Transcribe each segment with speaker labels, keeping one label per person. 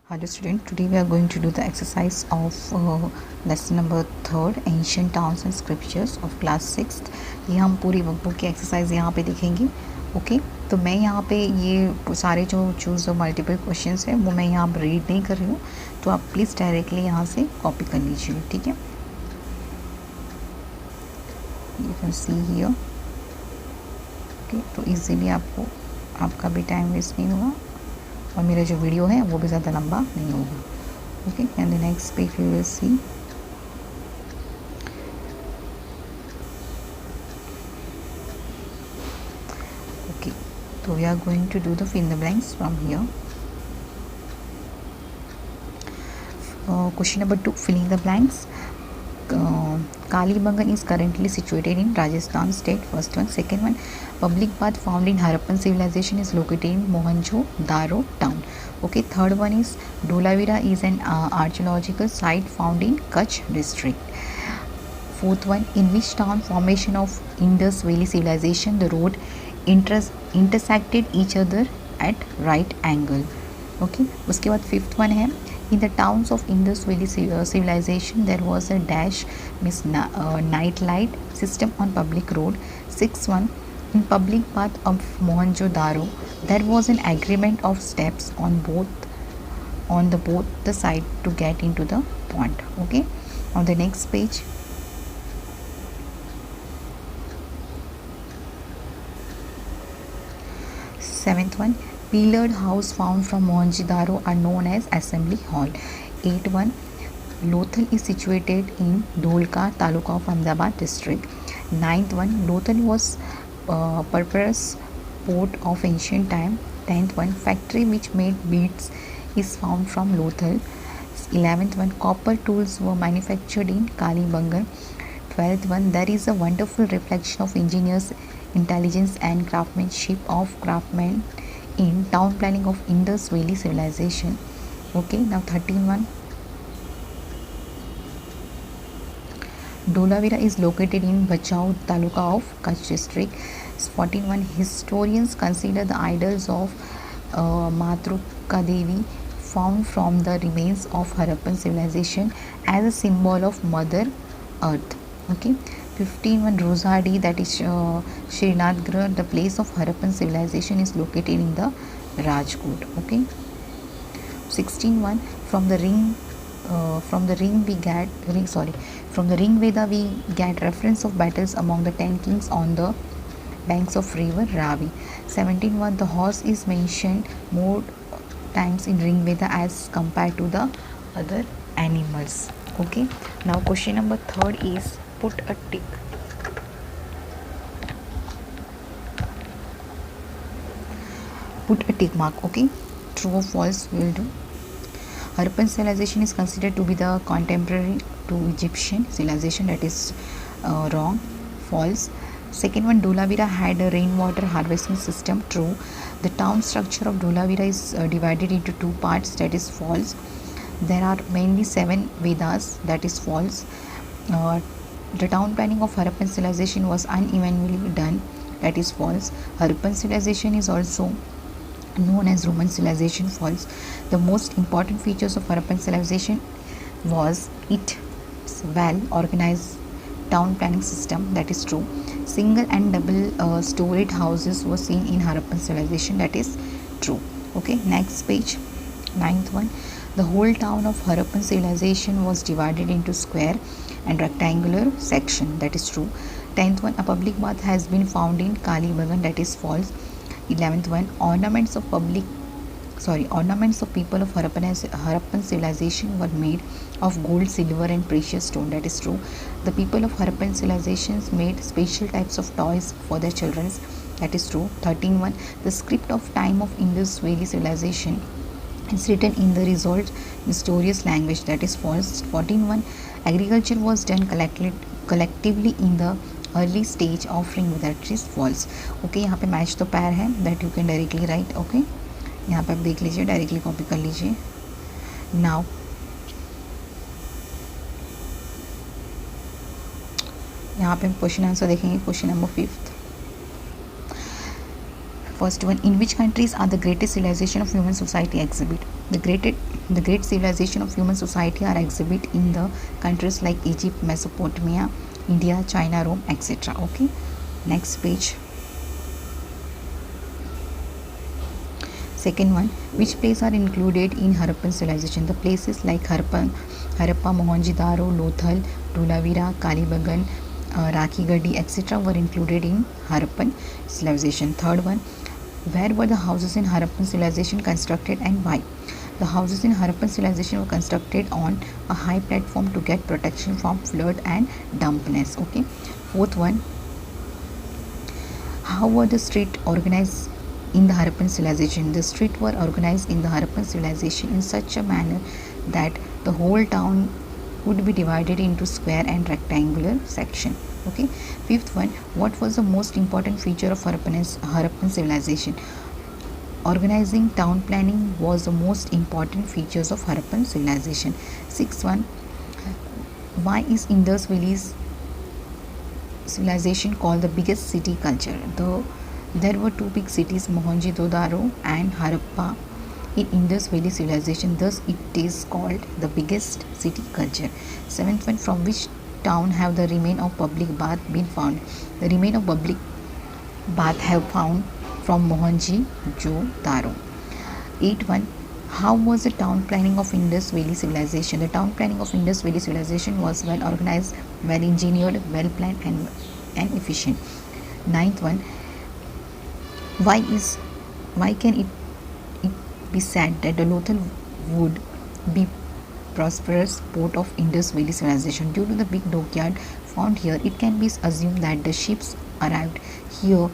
Speaker 1: Hello student, today we are going to do the exercise of lesson number 3 ancient towns and scriptures of class 6th। ये हम पूरी workbook की exercise यहाँ पे देखेंगे। Okay तो मैं यहाँ पे ये सारे जो चूज़ मल्टीपल क्वेश्चंस है वो मैं यहाँ पर रीड नहीं कर रही हूँ, तो आप प्लीज़ डायरेक्टली यहाँ से कॉपी कर लीजिए, ठीक है। You can see here. Okay तो इजीली आपका भी टाइम वेस्ट नहीं होगा और मेरा जो वीडियो है वो भी ज़्यादा लंबा नहीं होगा। Okay and the next page you will see okay तो we are going to do the fill the blanks from here. Question number 2, filling the blanks. Kalibangan is currently situated in Rajasthan state. First one. Second one, public bath found in Harappan civilization is located in Mohenjo-daro town. Okay. Third one is Dholavira is an archaeological site found in Kutch district. Fourth one, in which town formation of Indus Valley civilization the road intersected each other at right angle. Okay. उसके बाद fifth one है, in the towns of Indus Valley civilization there was a dash night light system on public road. Sixth one, in public bath of Mohenjo-daro there was an agreement of steps on both the side to get into the pond. Okay, on the next page seventh one, pillared house found from Mohenjo-daro are known as Assembly Hall. 8-1, Lothal is situated in Dholka Taluka of Ahmedabad district. 9th one, Lothal was purpose port of ancient time. 10th one, factory which made beads is found from Lothal. 11th one, copper tools were manufactured in Kalibangan. 12th one, there is a wonderful reflection of engineers' intelligence and craftsmanship of craftsmen in town planning of Indus Valley civilization. Okay, now 13 one, Dholavira is located in Bachau Taluka of Kutch district. 14 one, historians consider the idols of Matruka Devi found from the remains of Harappan civilization as a symbol of Mother Earth. Okay, 15 one, Rosadi, that is Srinathgarh, the place of Harappan civilization is located in the Rajkot. Okay, 16 one, from the Ring Veda we get reference of battles among the 10 kings on the banks of river Ravi. 17 one, the horse is mentioned more times in Ring Veda as compared to the other animals. Okay, now question number 3 is put a tick. Put a tick mark. Okay, true or false we will do. Harappan civilization is considered to be the contemporary to Egyptian civilization. That is wrong. False. Second one, Dholavira had a rainwater harvesting system. True. The town structure of Dholavira is divided into 2 parts. That is false. There are mainly 7 Vedas. That is false. The town planning of Harappan civilization was unevenly done. That is false. Harappan civilization is also known as Roman civilization. False. The most important features of Harappan civilization was its well organized town planning system. That is true. Single and double storied houses were seen in Harappan civilization. That is true. Okay, next page. 9th one, the whole town of Harappan civilization was divided into square and rectangular section. That is true. 10th one, a public bath has been found in Kalibangan. That is false. 11th one, ornaments of people of Harappan civilization were made of gold, silver and precious stone. That is true. The people of Harappan civilizations made special types of toys for their children. That is true. 13 one, the script of time of Indus Valley civilization is written in the resolved mysterious language. That is false. 14 one, agriculture was done collectively in the early stage of ring that is false. Okay, यहाँ पे match तो pair है that you can directly write. Okay, यहाँ पे आप देख लीजिए, directly copy कर लीजिए. नाउ यहाँ पे हम क्वेश्चन आंसर देखेंगे. Question number 5. First one, in which countries are the greatest civilization of human society exhibit? The The great civilization of human society are exhibit in the countries like Egypt, Mesopotamia, India, China, Rome, etc. Okay, next page. Second one, which places are included in Harappan civilization? The places like Harappa, Mohenjo-daro, Lothal, Dhulavira, Kalibagan, Rakhigarhi, etc. were included in Harappan civilization. Third one, where were the houses in Harappan civilization constructed and why? The houses in Harappan civilization were constructed on a high platform to get protection from flood and dampness. Okay. Fourth one, how were the streets organized in the Harappan civilization? The streets were organized in the Harappan civilization in such a manner that the whole town would be divided into square and rectangular section. Okay. Fifth one, what was the most important feature of Harappan civilization? Organizing town planning was the most important features of Harappan civilization. Sixth one, why is Indus Valley civilization called the biggest city culture? There were two big cities, Mohenjo-daro and Harappa, in Indus Valley civilization. Thus, it is called the biggest city culture. Seventh one, from which town have the remains of public bath been found? The remains of public bath have found from Mohenjo-daro. 8.1, how was the town planning of Indus Valley civilization? The town planning of Indus Valley civilization was well organized, well engineered, well planned, and efficient. 9th one, why can it be said that the Lothal would be prosperous port of Indus Valley civilization? Due to the big dockyard found here, it can be assumed that the ships arrived here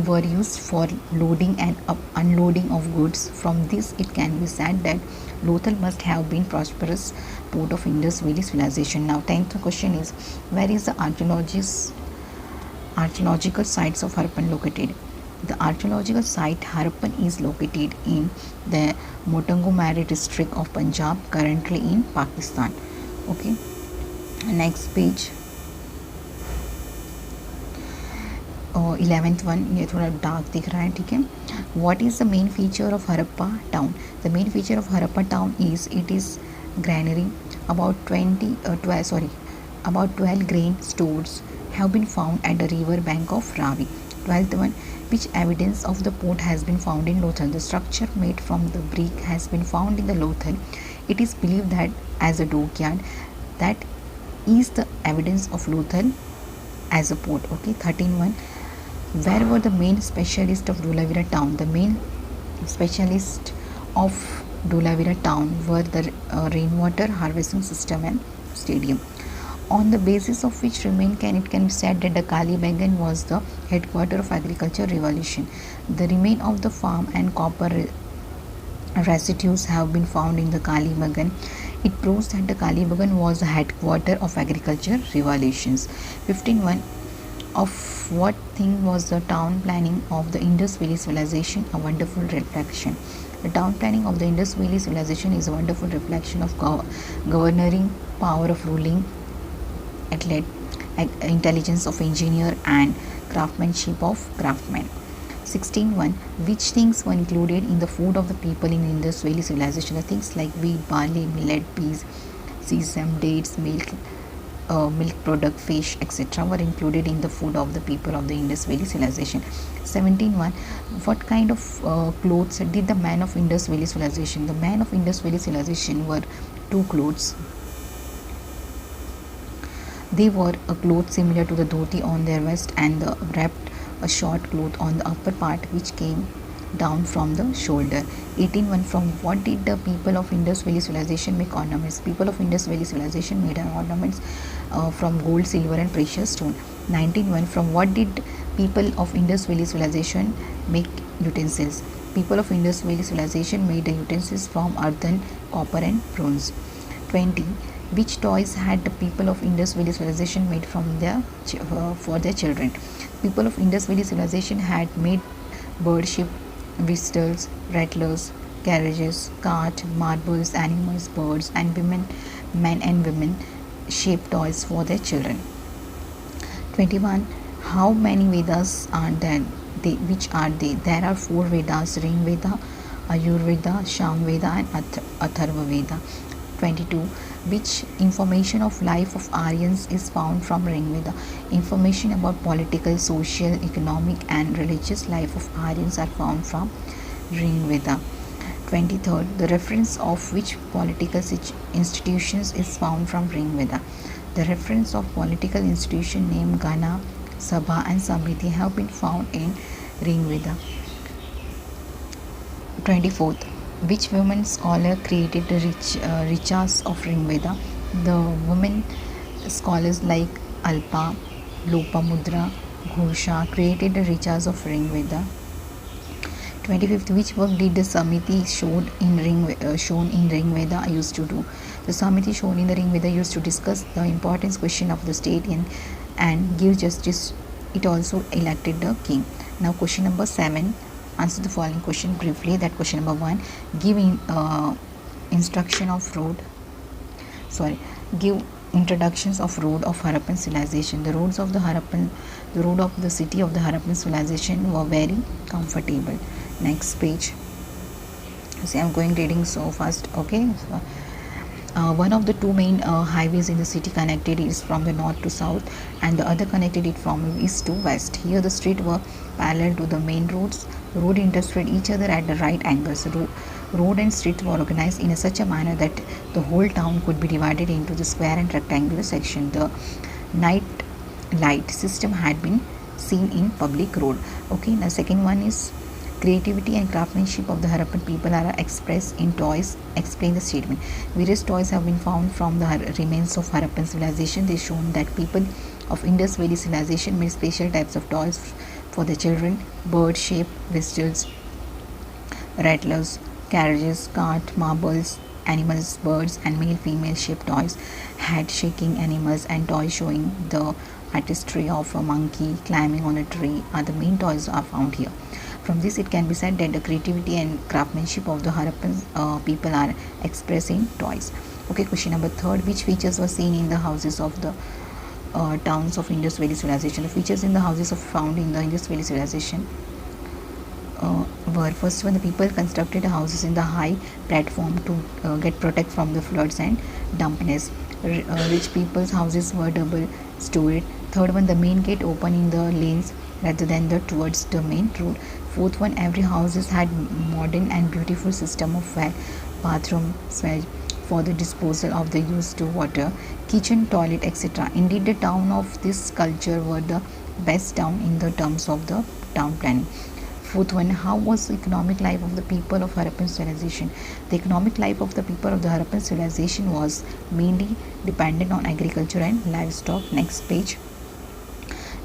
Speaker 1: were used for loading and unloading of goods. From this, it can be said that Lothal must have been prosperous port of Indus Valley civilization. Now, 10th question is, where is the archaeological sites of Harappan located? The archaeological site Harappan is located in the Motungumari district of Punjab, currently in Pakistan. Okay, next page. 11th one, ये थोड़ा dark दिख रहा है, ठीक है. What is the main feature of Harappa town? The main feature of Harappa town is it is granary. About 12 grain stores have been found at the river bank of Ravi. 12th one, which evidence of the port has been found in Lothal? The structure made from the brick has been found in the Lothal. It is believed that as a dockyard, that is the evidence of Lothal as a port. Okay, 13th one, where were the main specialists of Dhulavira town? The main specialists of Dhulavira town were the rainwater harvesting system and stadium. On the basis of which it can be said that the Kalibagan was the headquarter of agriculture revolution. The remain of the farm and copper residues have been found in the Kalibagan. It proves that the Kalibagan was the headquarter of agriculture revolutions. 15.1, of what thing was the town planning of the Indus Valley civilization? A wonderful reflection. The town planning of the Indus Valley civilization is a wonderful reflection of governing power of ruling athlete, intelligence of engineer, and craftsmanship of craftsman. 16.1, which things were included in the food of the people in Indus Valley civilization? The things like wheat, barley, millet, peas, sesame, dates, milk product, fish, etc. were included in the food of the people of the Indus Valley civilization. 17.1, what kind of clothes did the man of Indus Valley civilization? The man of Indus Valley civilization were two clothes. They wore a cloth similar to the dhoti on their waist and wrapped a short cloth on the upper part which came down from the shoulder. 18.1, from what did the people of Indus Valley civilization make ornaments? People of Indus Valley civilization made ornaments from gold, silver, and precious stone. 19.1, from what did people of Indus Valley civilization make utensils? People of Indus Valley civilization made the utensils from earthen, copper, and bronze. 20, which toys had the people of Indus Valley civilization made from for their children? People of Indus Valley civilization had made bird ship, whistles, rattlers, carriages, cart, marbles, animals, birds, and men and women shaped toys for their children. 21, how many Vedas are there? Which are they? There are 4 Vedas: Rig Veda, Ayurveda, Samveda and Atharva Veda. 22. Which information of life of Aryans is found from Ring Veda? Information about political, social, economic and religious life of Aryans are found from Ring Veda. 23rd. The reference of which political institutions is found from Ring Veda? The reference of political institution named Gana, Sabha and Samiti have been found in Ring Veda. 24th. Which women scholar created the Richas of Ring Veda? The women scholars like Alpa, Lopamudra, Ghosha created the Richas of Ring Veda. 25th. Which work did the Samiti shown in Ring Veda used to do? The Samiti shown in the Ring Veda used to discuss the importance question of the state and give justice. It also elected the king. Now question number 7. Answer the following question briefly. That question number 1. Give instruction of road. Give introductions of road of Harappan civilization. The road of the city of the Harappan civilization were very comfortable. Next page. See, I'm going reading so fast. Okay. One of the two main highways in the city connected is from the north to south and the other connected it from east to west. Here the streets were parallel to the main roads. Road intersected each other at the right angles. Road and streets were organized in such a manner that the whole town could be divided into the square and rectangular section. The night light system had been seen in public road. Okay, now second one is creativity and craftsmanship of the Harappan people are expressed in toys. Explain the statement. Various toys have been found from the remains of Harappan civilization. They shown that people of Indus Valley civilization made special types of toys for the children. Bird-shaped vessels, rattlers, carriages, cart, marbles, animals, birds, and male-female shaped toys. Head-shaking animals and toys showing the artistry of a monkey climbing on a tree are the main toys are found here. From this, it can be said that the creativity and craftsmanship of the Harappan people are expressed in toys. Okay, question number 3. Which features were seen in the houses of the towns of Indus Valley civilization? The features in the houses found in the Indus Valley civilization were: first one, the people constructed houses in the high platform to get protect from the floods and dampness. Rich people's houses were double storied. Third one, the main gate open in the lanes rather than towards the main road. Fourth one, every houses had modern and beautiful system of well, bathroom, swell for the disposal of the used water, kitchen, toilet, etc. Indeed, the town of this culture were the best town in the terms of the town planning. Fourth one, how was the economic life of the people of Harappan civilization? The economic life of the people of the Harappan civilization was mainly dependent on agriculture and livestock. Next page.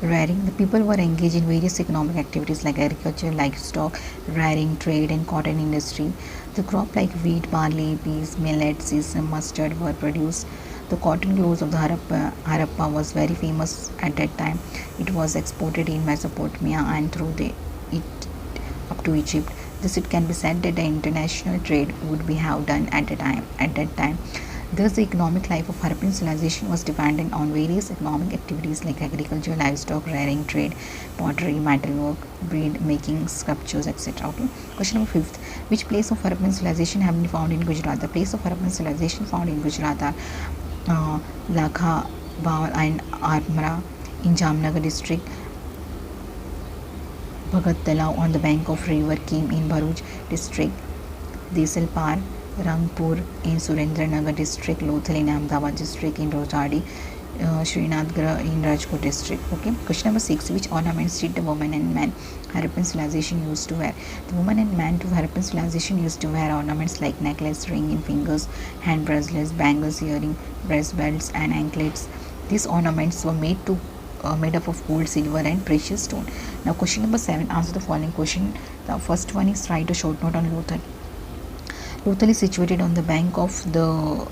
Speaker 1: Rearing. The people were engaged in various economic activities like agriculture, livestock, rearing, trade, and cotton industry. The crop like wheat, barley, peas, millet, sesame, mustard were produced. The cotton clothes of the Harappa was very famous at that time. It was exported in Mesopotamia and through it up to Egypt. Thus, it can be said that the international trade would be have done at that time. Thus, the economic life of Harappan civilization was dependent on various economic activities like agriculture, livestock, rearing, trade, pottery, metalwork, bead making, sculptures, etc. Okay. Question number 5. Which place of Harappan civilization have been found in Gujarat? The place of Harappan civilization found in Gujarat are Lakha, Baul and Armra in Jamnagar district, Bhagat Talao on the bank of river Kim in Bharuch district, Desalpar, Rangpur in Surendranagar district, Lothal in Ahmedabad district, in Rojadi, Srinathgarh in Rajkot district. Okay. Question number 6. Which ornaments did the women and men Harappan civilization used to wear? The women and men to Harappan civilization used to wear ornaments like necklace, ring in fingers, hand bracelets, bangles, earring, breast belts, and anklets. These ornaments were made up of gold, silver, and precious stone. Now, question number 7. Answer the following question. The first one is write a short note on Lothal. Lothal is situated on the bank of the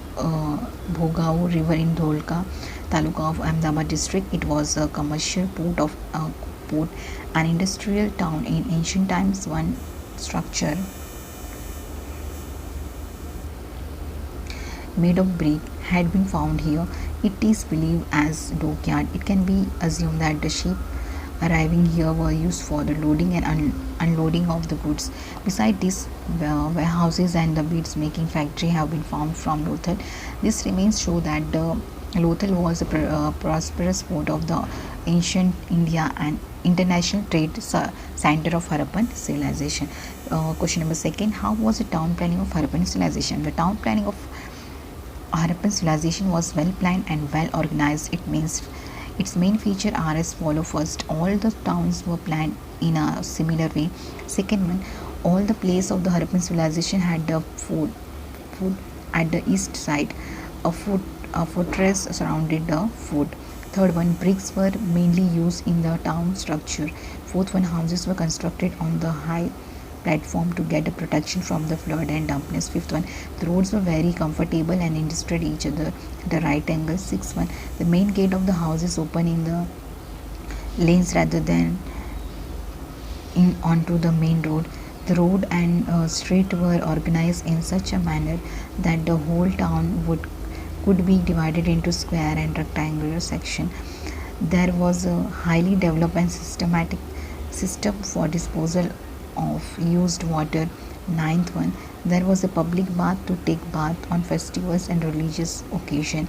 Speaker 1: Bhogau river in Dholka, Taluka of Ahmedabad district. It was a commercial port, an industrial town in ancient times. One structure made of brick had been found here. It is believed as dockyard. It can be assumed that the ship arriving here were used for the loading and unloading of the goods. Beside this, warehouses and the beads making factory have been formed from Lothal. This remains show that the Lothal was a prosperous port of the ancient India and international trade center of Harappan civilization. Question number second: how was the town planning of Harappan civilization? The town planning of Harappan civilization was well planned and well organized. Its main features are as follow. First, all the towns were planned in a similar way. Second one, all the places of the Harappan civilization had the fort at the east side. A fortress surrounded the fort. Third one, bricks were mainly used in the town structure. Fourth one, houses were constructed on the high platform to get a protection from the flood and dampness. Fifth one, the roads were very comfortable and intersected each other at the right angle. Sixth one, the main gate of the house is open in the lanes rather than in onto the main road. The road and street were organized in such a manner that the whole town could be divided into square and rectangular section. There was a highly developed and systematic system for disposal of used water. Ninth one, there was a public bath to take bath on festivals and religious occasion.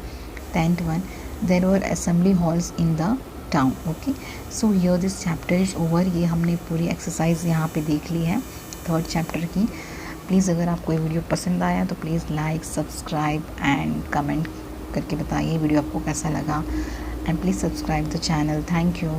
Speaker 1: 10th one, there were assembly halls in the town. Okay, so here this chapter is over. ये हमने पूरी exercise यहाँ पे देख ली है third chapter की. Please अगर आपको ये वीडियो पसंद आया तो please like, subscribe and comment करके बताइए वीडियो आपको कैसा लगा. And please subscribe the channel. Thank you.